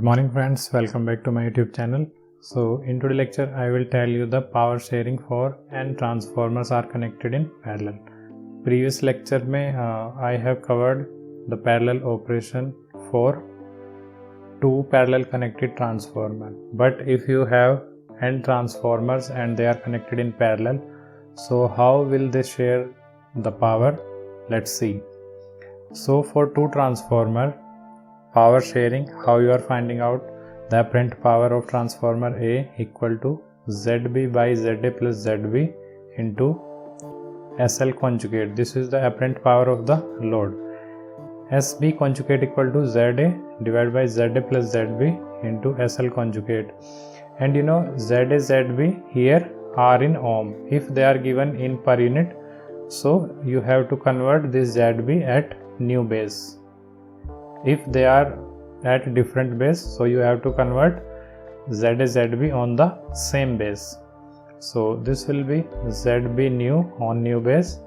Good morning friends, welcome back to my YouTube channel. So in today's lecture I will tell you the power sharing for n transformers are connected in parallel. Previous lecture में I have covered the parallel operation for two parallel connected transformer. But if you have n transformers and they are connected in parallel, so how will they share the power? Let's see. So for two transformer power sharing, how you are finding out the apparent power of transformer A equal to ZB by ZA plus ZB into SL conjugate. This is the apparent power of the load. SB conjugate equal to ZA divided by ZA plus ZB into SL conjugate. And you know ZA ZB here are in ohm. If they are given in per unit, so you have to convert this ZB at new base. If they are at different base, so you have to convert ZA ZB on the same base. So this will be ZB new on new base.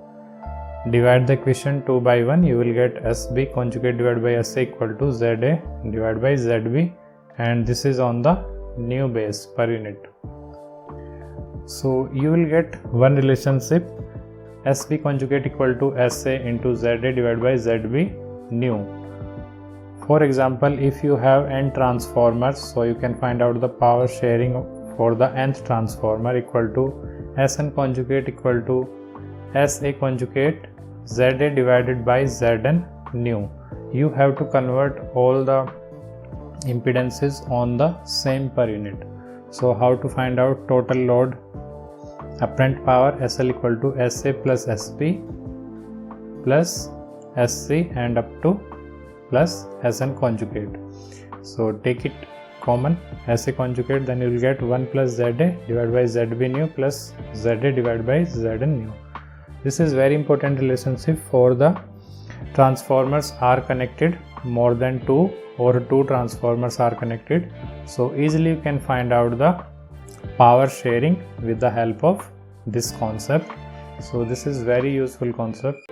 Divide the equation 2 by 1, you will get SB conjugate divided by SA equal to ZA divided by ZB, and this is on the new base per unit. So you will get one relationship, SB conjugate equal to SA into ZA divided by ZB new. For example, if you have n transformers, so you can find out the power sharing for the nth transformer equal to Sn conjugate equal to SA conjugate ZA divided by Zn new. You have to convert all the impedances on the same per unit. So how to find out total load? Apparent power SL equal to SA plus SP plus SC and up to plus Sn conjugate. So take it common, SA conjugate, then you will get 1 plus ZA divided by ZB new plus ZA divided by Zn new. This is very important relationship for the transformers are connected more than two or two transformers are connected. So easily you can find out the power sharing with the help of this concept. So this is very useful concept.